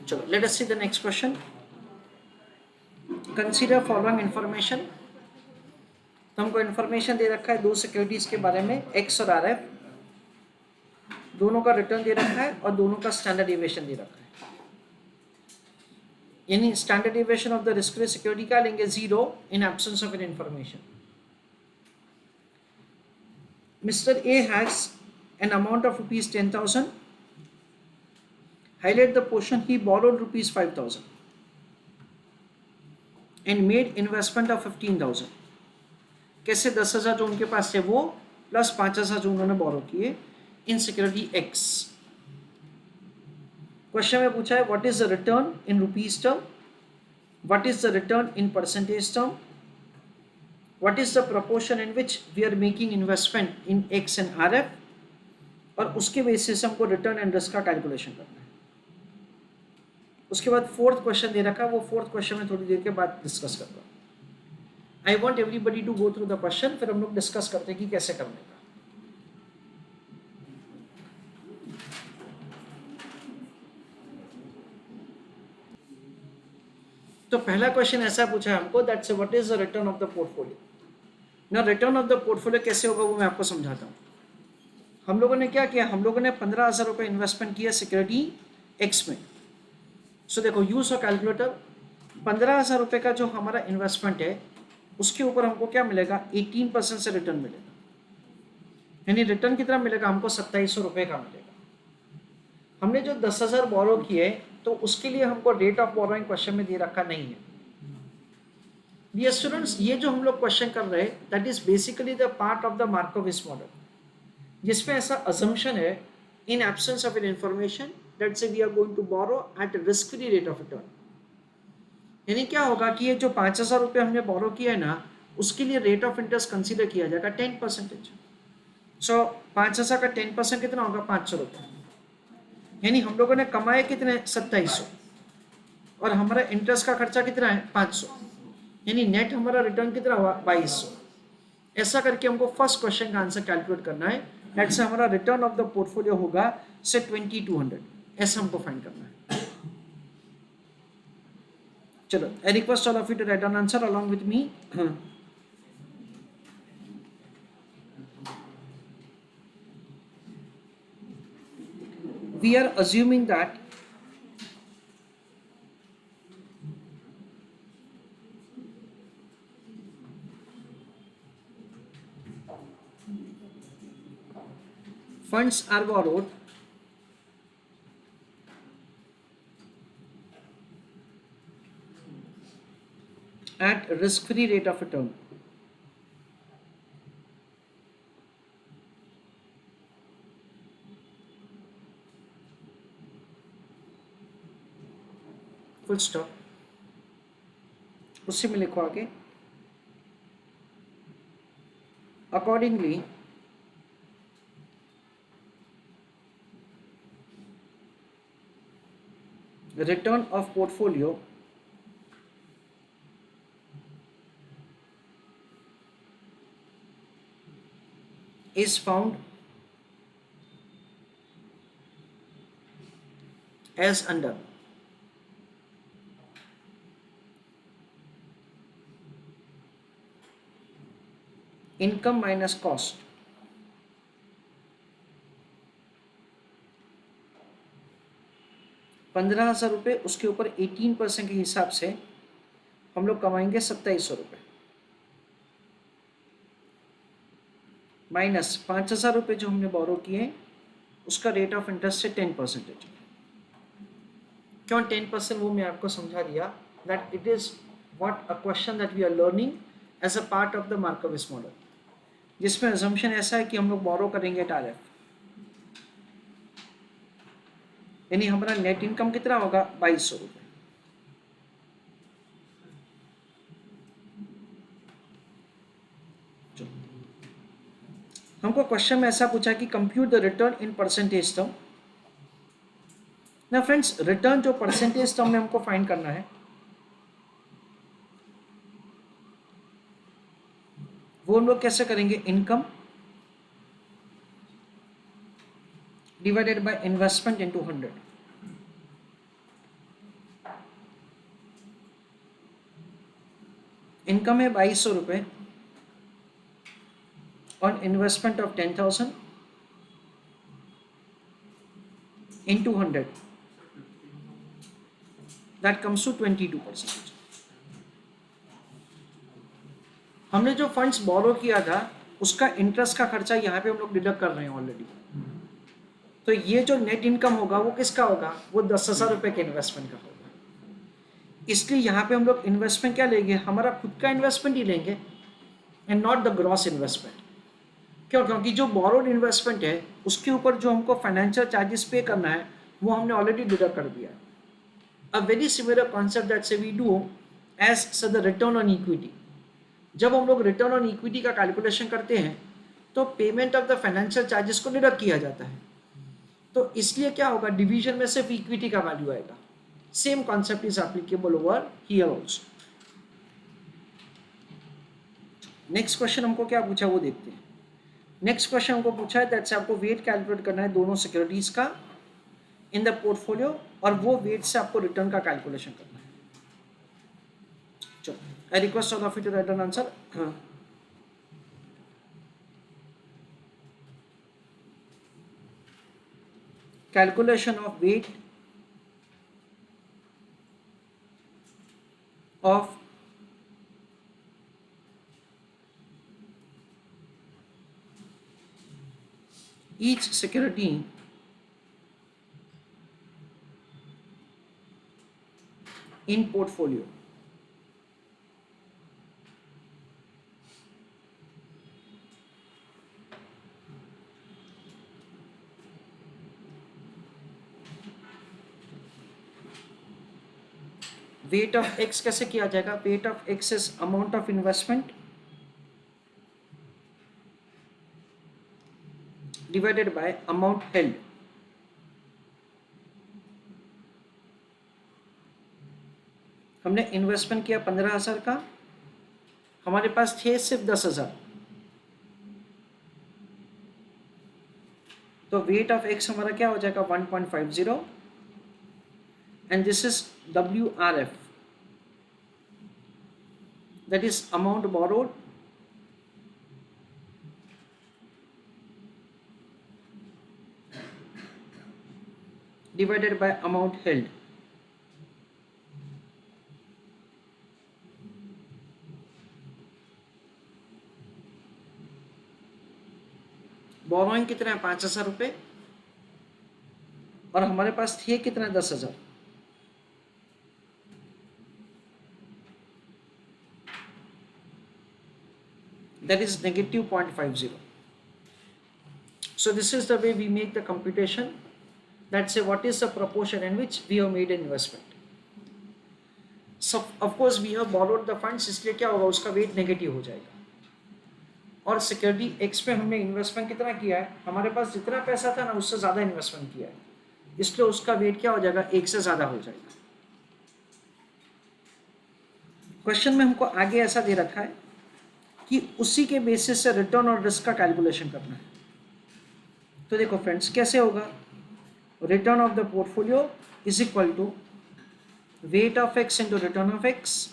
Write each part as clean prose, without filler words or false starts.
चलो let us see the next question. Consider following information. तो हमको इन्फॉर्मेशन दे रखा है दो सिक्योरिटीज के बारे में, एक्स और आर एफ. दोनों का रिटर्न दे रखा है और दोनों का स्टैंडर्ड डेविएशन दे रखा है. यानी standard deviation of the risk free security का लेंगे 0 इन absence of an information. Mister A has an amount of rupees 10,000. Highlight the portion he borrowed rupees 5,000 and made investment of 15,000. कैसे 10,000 जो उनके पास थे वो प्लस 5,000 जो उन्होंने बोरो किए इन सिक्योरिटी एक्स. क्वेश्चन में पूछा है what is the return in rupees term, what is the return in percentage term, what is the proportion in which we are making investment in x and r f, और उसके basis से हमको return and risk का calculation करना है. उसके बाद fourth question दे रखा है, वो फोर्थ क्वेश्चन में थोड़ी देर के बाद डिस्कस करता हूँ. I want everybody to go through the question, फिर हम लोग डिस्कस करते हैं कि कैसे करने का. तो पहला क्वेश्चन ऐसा पूछा है हमको, that's what is the return of the portfolio. ना रिटर्न ऑफ द पोर्टफोलियो कैसे होगा वो मैं आपको समझाता हूँ. हम लोगों ने क्या किया, हम लोगों ने 15,000 रुपये इन्वेस्टमेंट किया सिक्योरिटी एक्स में. सो देखो यूज ऑफ कैलकुलेटर. 15,000 रुपये का जो हमारा इन्वेस्टमेंट है उसके ऊपर हमको क्या मिलेगा, 18% से रिटर्न मिलेगा. यानी रिटर्न कितना मिलेगा हमको, 2700 रुपये का मिलेगा. हमने जो 10,000 बोरो किए तो उसके लिए हमको रेट ऑफ बोरोइंग क्वेश्चन में दे रखा नहीं है. डियर स्टूडेंट्स, ये जो हम लोग क्वेश्चन कर रहे हैं that is basically the part of the Markowitz model, जिसमें ऐसा अजम्पशन है in absence of an information that say we are going to borrow at risk free rate of return. यानी क्या होगा कि ये जो 5,000 रुपये हमने बोरो किया है ना उसके लिए रेट ऑफ इंटरेस्ट कंसीडर किया जाएगा 10%. सो 5,000 का 10% कितना होगा, 500 रुपये. यानी हम लोगों ने कमाए कितने, 2700, और हमारा इंटरेस्ट का खर्चा कितना है, 500. यानी नेट हमारा रिटर्न कितना हुआ, 2200. ऐसा करके हमको फर्स्ट क्वेश्चन का आंसर कैलकुलेट करना है. लेट से हमारा रिटर्न ऑफ द पोर्टफोलियो होगा से 2200. ऐसा हमको फाइंड करना है. चलो, I request all of you to write down answer along with me. We are assuming that funds are borrowed at risk-free rate of return. Full stop. उसी में लिखो आगे, accordingly return of portfolio is found as under income minus cost. ₹15,000 उसके ऊपर 18% के हिसाब से हम लोग कमाएंगे 2700 रुपये, माइनस 5,000 रुपये जो हमने बोरो किए उसका रेट ऑफ इंटरेस्ट से 10%. क्यों 10%, वो मैं आपको समझा दिया. That it is what a question that we are learning as a part of the Markowitz model, जिसमें अजम्पशन ऐसा है कि हम लोग बोरो करेंगे एट आरएफ. यानी हमारा नेट इनकम कितना होगा, 2200 रुपये. हमको क्वेश्चन में ऐसा पूछा कि compute the return in percentage term. ना फ्रेंड्स, रिटर्न जो परसेंटेज टर्म में हमको फाइंड करना है वो हम लोग कैसे करेंगे, income divided by investment into 100. Income है 2200 रुपये on investment of 10,000 into 100, that comes to 22%. हमने जो फंड्स बोरो किया था उसका इंटरेस्ट का खर्चा यहाँ पे हम लोग डिडक्ट कर रहे हैं ऑलरेडी। तो ये जो नेट इनकम होगा वो किसका होगा? वो 10,000 रुपये के इन्वेस्टमेंट का होगा। इसलिए यहाँ पे हम लोग इन्वेस्टमेंट क्या लेंगे? हमारा खुद का इन्वेस्टमेंट ही लेंगे and not the gross investment. क्यों? क्योंकि जो बोरोड इन्वेस्टमेंट है उसके ऊपर जो हमको फाइनेंशियल चार्जेस पे करना है वो हमने ऑलरेडी डिडक्ट कर दिया है। A very similar concept that say we do as sir the return on equity. जब हम लोग रिटर्न ऑन इक्विटी का कैलकुलेशन करते हैं तो payment of the financial charges को डिडक्ट किया जाता है। तो इसलिए क्या होगा? डिवीजन में सिर्फ इक्विटी का वैल्यू आएगा। Same concept is applicable over here also. Next question हमको क्या पूछा वो देखते हैं। नेक्स्ट क्वेश्चन हमको पूछा है दैट से आपको वेट कैलकुलेट करना है दोनों सिक्योरिटीज का इन द पोर्टफोलियो और वो वेट से आपको रिटर्न का कैलकुलेशन करना है। चलो, I request all of you to write an answer. Calculation of weight of each security in portfolio. Weight of x कैसे किया जाएगा? Weight of x is amount of investment divided by amount held. हमने investment किया 15,000 का, हमारे पास थे सिर्फ 10,000, तो वेट ऑफ एक्स हमारा क्या हो जाएगा? 1.50 and this is WRF, that is amount borrowed divided by amount held. Borrowing कितना है? 5,000 रुपये और हमारे पास थे कितना? 10,000। that is negative 0.50. So this is the way we make the computation that say what is the proportion in which we have made an investment. So of course we have borrowed the funds, इसलिए क्या होगा? उसका wait negative हो जाएगा। और security x पे हमने investment कितना किया है? हमारे पास जितना पैसा था ना उससे ज़्यादा इन्वेस्टमेंट किया है, इसलिए उसका वेट क्या हो जाएगा? एक से ज़्यादा हो जाएगा। क्वेश्चन में हमको आगे ऐसा दे रखा है कि उसी के बेसिस से रिटर्न और रिस्क का कैलकुलेशन करना है। तो देखो फ्रेंड्स कैसे होगा? Return of the portfolio is equal to weight of x into return of x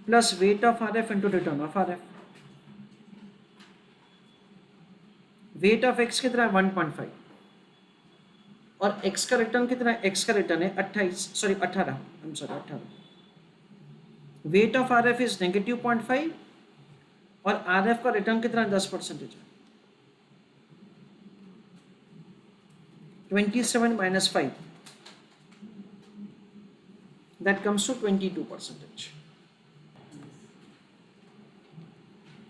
plus weight of RF into return of RF। Weight of x कितना है? 1.5 और एक्स का रिटर्न कितना है? एक्स का रिटर्न है 18। Wait of RF is negative 0.5 और RF का रिटर्न कितना? 10% है। 27 minus 5, that comes to 22%.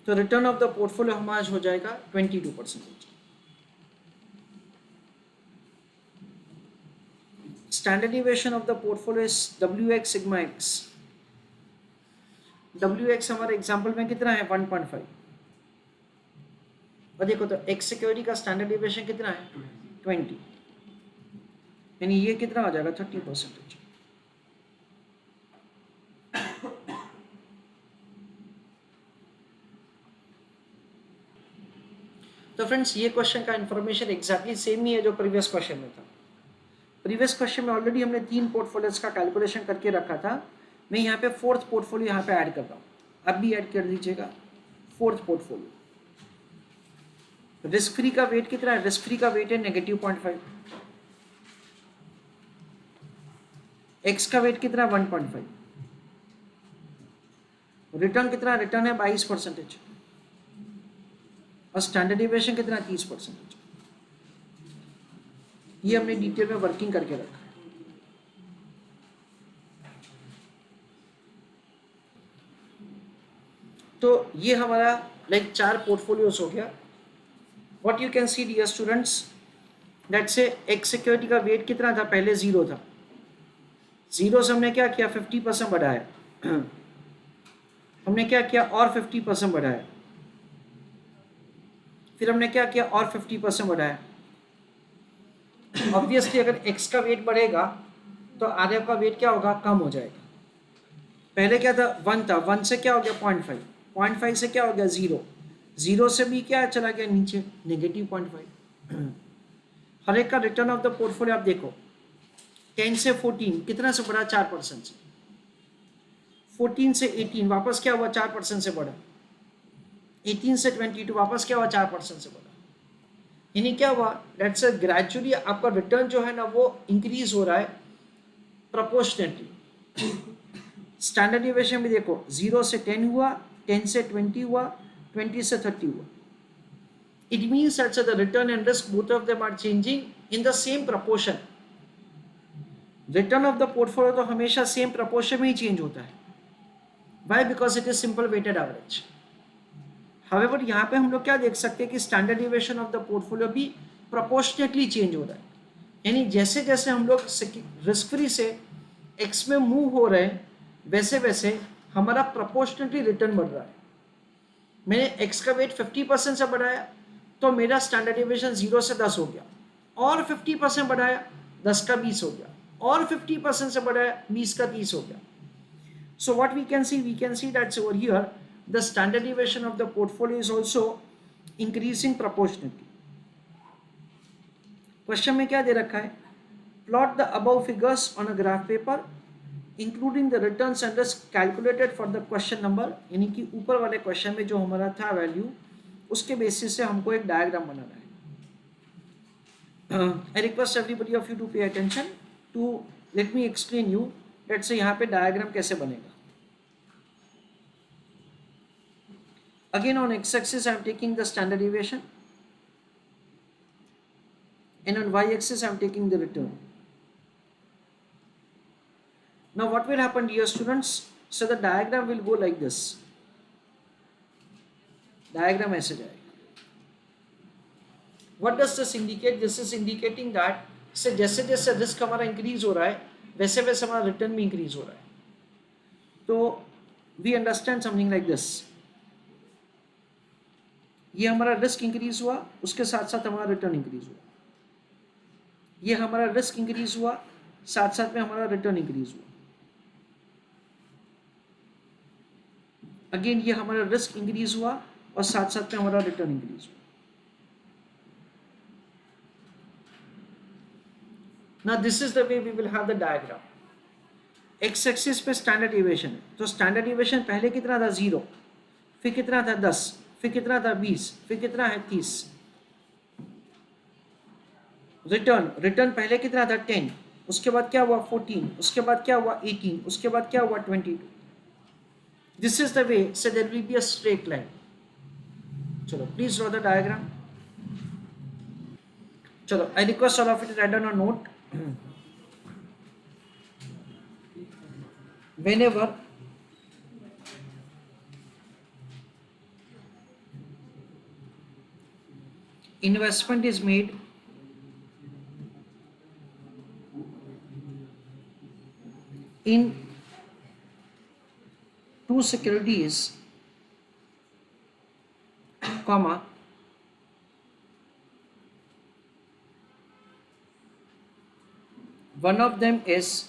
तो रिटर्न ऑफ द पोर्टफोलियो हमारा हो जाएगा 22%। Standard deviation of the portfolio is WX sigma X। WX हमारे एग्जाम्पल में कितना है? 1.5। और देखो तो X सिक्योरिटी का स्टैंडर्ड डिविएशन कितना है? 20, यानी ये कितना हो जाएगा? 30%। तो फ्रेंड्स ये क्वेश्चन का इंफॉर्मेशन एग्जैक्टली सेम ही है जो प्रीवियस क्वेश्चन में था। प्रीवियस क्वेश्चन में ऑलरेडी हमने 3 पोर्टफोलियोज का कैलकुलेशन करके रखा था मैं यहाँ पे फोर्थ पोर्टफोलियो यहाँ पे ऐड कर रहा हूँ, अब भी ऐड कर दीजिएगा फोर्थ पोर्टफोलियो। रिस्क फ्री का वेट कितना है? रिस्क फ्री का वेट है -0.5, एक्स का वेट कितना है? 1.5, रिटर्न कितना? रिटर्न है 22% और स्टैंडर्ड डिविएशन कितना? 30%। ये हमने डिटेल में वर्किंग करके रखा। तो ये हमारा लाइक 4 पोर्टफोलियोज हो गया। What you can see dear students, that से एक्स सिक्योरिटी का वेट कितना था? पहले 0 था, 0 से हमने क्या किया? 50% बढ़ाया हमने क्या किया? और 50% बढ़ाया, फिर हमने क्या किया? और 50% बढ़ाया। ऑब्वियसली अगर x का वेट बढ़ेगा तो आर का वेट क्या होगा? कम हो जाएगा। पहले क्या था? 1 था, 1 से क्या हो गया? 0.5, 0.5 से क्या हो गया? 0, 0 से भी क्या चला गया नीचे? -0.5। हर एक का रिटर्न ऑफ द पोर्टफोलियो आप देखो, 10 से 14 कितना से बढ़ा? 4% से। 14 से 18 वापस क्या हुआ? 4% से बढ़ा। 18 से 22 वापस क्या हुआ? 4% से बढ़ा। यानी क्या हुआ? लेट्स से ग्रेजुअली आपका रिटर्न जो है ना वो इंक्रीज हो रहा है प्रोपोर्शनेटली। स्टैंडर्ड डिविएशन भी देखो, 0 से 10 हुआ, 10 से 20 हुआ, 20 से 30 हुआ। It means that the return and risk both of them are changing in the same proportion. Return of the portfolio तो हमेशा सेम प्रोपोर्शन में ही चेंज होता है। Why? Because it is simple weighted average. However, यहाँ पे हम लोग क्या देख सकते हैं कि standard deviation of the portfolio भी प्रोपोर्शनेटली चेंज हो रहा है। यानी जैसे जैसे हम लोग रिस्क फ्री से एक्स में मूव हो रहे हैं वैसे वैसे हमारा प्रोपोर्शनेटली रिटर्न बढ़ रहा है। मैंने एक्स का वेट 50% से बढ़ाया तो मेरा स्टैंडर्ड डिविएशन 0 से 10 हो गया, और 50% बढ़ाया 10 का 20 हो गया, और 50% से बढ़ाया 20 का 30 हो गया। So what we can see that over here the standard deviation of the portfolio is also increasing proportionately. Question में क्या दे रखा है? Plot the above figures on a graph paper including the returns and risk calculated for the question number, यानी कि ऊपर वाले question में जो हमारा था वैल्यू उसके बेसिस से हमको एक डायग्राम बनाना है। I request everybody of you to pay attention to let me explain you let's say यहाँ पे डायग्राम कैसे बनेगा। Again on x-axis I am taking the standard deviation and on y-axis I am taking the return. Now what will happen dear students? So the diagram will go like this. Diagram ऐसे जाएगा। What does this indicate? This is indicating that से जैसे जैसे risk हमारा increase हो रहा है वैसे वैसे हमारा रिटर्न भी इंक्रीज हो रहा है। तो we understand something like this. ये हमारा रिस्क इंक्रीज हुआ, उसके साथ साथ हमारा रिटर्न इंक्रीज हुआ। ये हमारा रिस्क इंक्रीज हुआ, साथ साथ में हमारा रिटर्न इंक्रीज हुआ। अगेन ये हमारा रिस्क इंक्रीज हुआ और साथ साथ में हमारा रिटर्न इंक्रीज हुआ। Now this is the way we will have the diagram. X axis पे स्टैंडर्ड डिविएशन है, तो स्टैंडर्ड डिविएशन पहले कितना था? 0, फिर कितना था? 10, फिर कितना था? 20, फिर कितना है? 30। रिटर्न पहले कितना था? 10, उसके बाद क्या हुआ? 14, उसके बाद क्या हुआ? 18, उसके बाद क्या हुआ? 22। This is the way so there will be a straight line. चलो प्लीज ड्रॉ द डायग्राम। चलो I request all of you to write down a note. whenever investment is made in two securities, comma, one of them is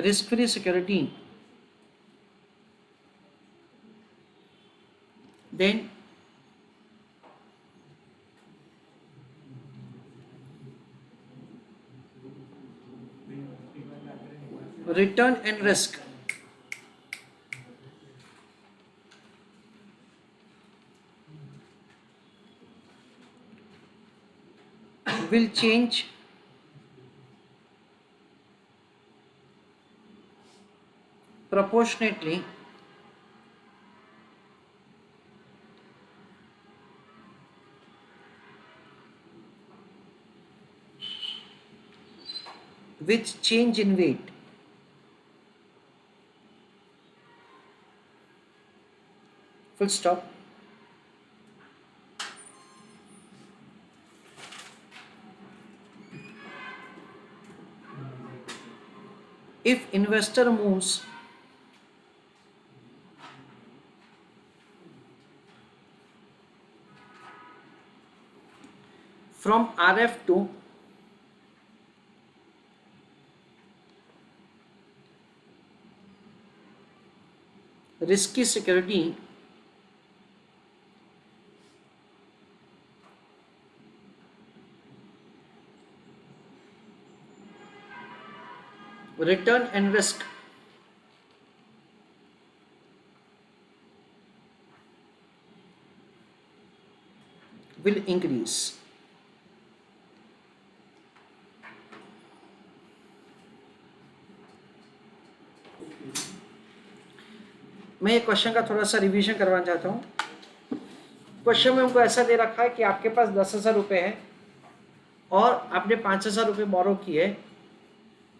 risk-free security, then return and risk will change proportionately with change in weight. Full stop. If investor moves from RF to risky security, return and risk will increase. मैं ये question का थोड़ा सा revision करवाना चाहता हूँ. Question में हमको ऐसा दे रखा है कि आपके पास 10,000 रुपये है और आपने 5,000 रुपये बोरो किए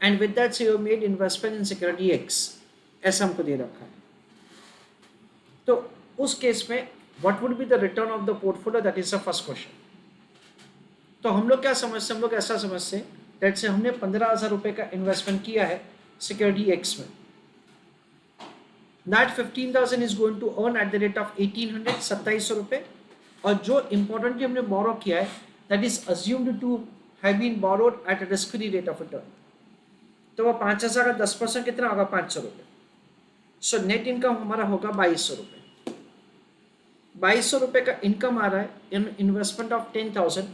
and with that you made investment in security x, ऐसा हमको दे रखा है. तो उस केस में what would be the return of the portfolio, that is the first question. तो हम लोग क्या समझते हैं, हम लोग ऐसा समझते हैं दैट से हमने 15,000 रुपये का इन्वेस्टमेंट किया है सिक्योरिटी एक्स में. That 15,000 is going to earn at the rate of 1,800, 2700 रुपये. और जो इम्पोर्टेंटली हमने बोरो किया है that is assumed to have been borrowed at a risk-free rate of return. तो वो 5,000 का 10% कितना होगा, 500 रुपये. सो नेट इनकम हमारा होगा 2,200 रुपये. 2,200 रुपये का इनकम आ रहा है इन इन्वेस्टमेंट ऑफ 10,000.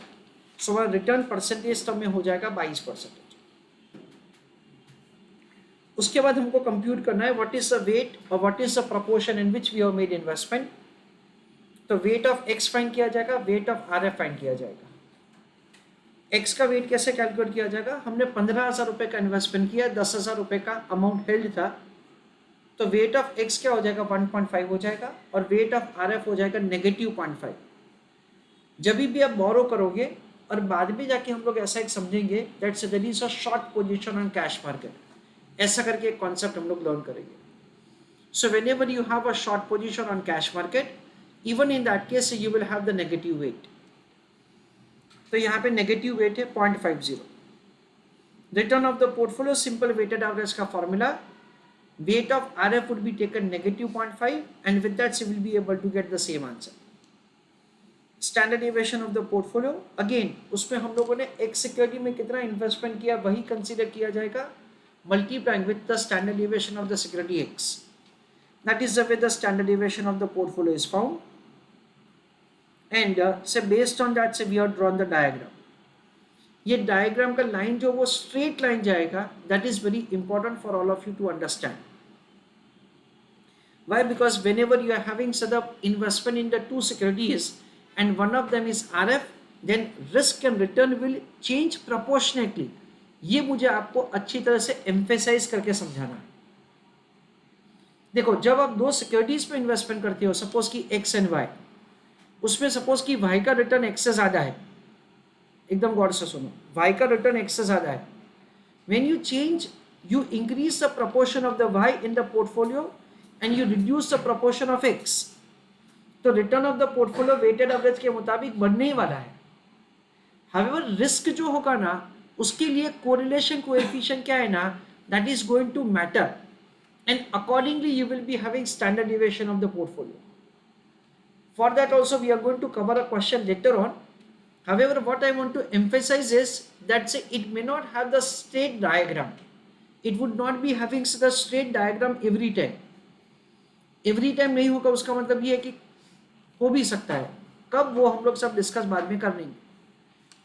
सो हमारा रिटर्न परसेंटेज तब में हो जाएगा 22%. उसके बाद हमको कंप्यूट करना है व्हाट इज द वेट और what is the proportion in which we have made investment. तो वेट ऑफ एक्स फाइंड किया जाएगा, weight of are f find किया जाएगा. एक्स का वेट कैसे कैलकुलेट किया जाएगा, हमने 15,000 रुपये का इन्वेस्टमेंट किया, 10,000 रुपये का अमाउंट हेल्ड था, तो वेट ऑफ एक्स क्या हो जाएगा, 1.5 हो जाएगा और वेट ऑफ आर एफ हो जाएगा -0.5. जब भी आप बोरो करोगे और बाद में जाके हम लोग ऐसा एक समझेंगे that's there is a short position on cash market, ऐसा करके एक कॉन्सेप्ट हम लोग लर्न करेंगे. So whenever you have a short position on cash market, even in that case you will have the negative weight. तो यहाँ पे negative weight है 0.50. Return of the portfolio simple weighted average का formula, weight of are F would be taken -0.5 and with that you will be able to get the same answer. Standard deviation of the portfolio, again उसमें हम लोगों ने एक security में कितना investment किया वही कंसिडर किया जाएगा, multiplying with the standard deviation of the security X. That is the way the standard deviation of the portfolio is found. And say based on that, say we have drawn the diagram. ये diagram का line जो वो straight line जाएगा, that is very important for all of you to understand. Why? Because whenever you are having set up investment in the two securities and one of them is RF, then risk and return will change proportionately. ये मुझे आपको अच्छी तरह से emphasise करके समझाना है. देखो, जब आप दो सिक्योरिटीज पे इन्वेस्टमेंट करते हो, सपोज कि एक्स एंड वाई, उसमें सपोज कि वाई का रिटर्न एक्स से ज्यादा है, एकदम गौर से सुनो, वाई का रिटर्न एक्स से ज्यादा है. When you change, you increase the proportion of the Y in the portfolio and you reduce the proportion of X, तो return of the portfolio weighted average के मुताबिक बढ़ने ही वाला है. हाउएवर रिस्क जो होगा ना, उसके लिए कोरिलेशन कोएफिशिएंट क्या है ना, that is going to matter and accordingly you will be having standard deviation of the portfolio. For that also we are going to cover a question later on. However what I want to emphasise is that say it may not have the straight diagram, it would not be having the straight diagram every time. Every time नहीं होगा, उसका मतलब ये है कि हो भी सकता है, कब वो हम लोग सब डिस्कस बाद में कर लेंगे.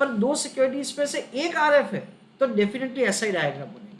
पर दो सिक्योरिटीज में से एक आरएफ है तो डेफिनेटली ऐसा ही डायग्राम बनेगा.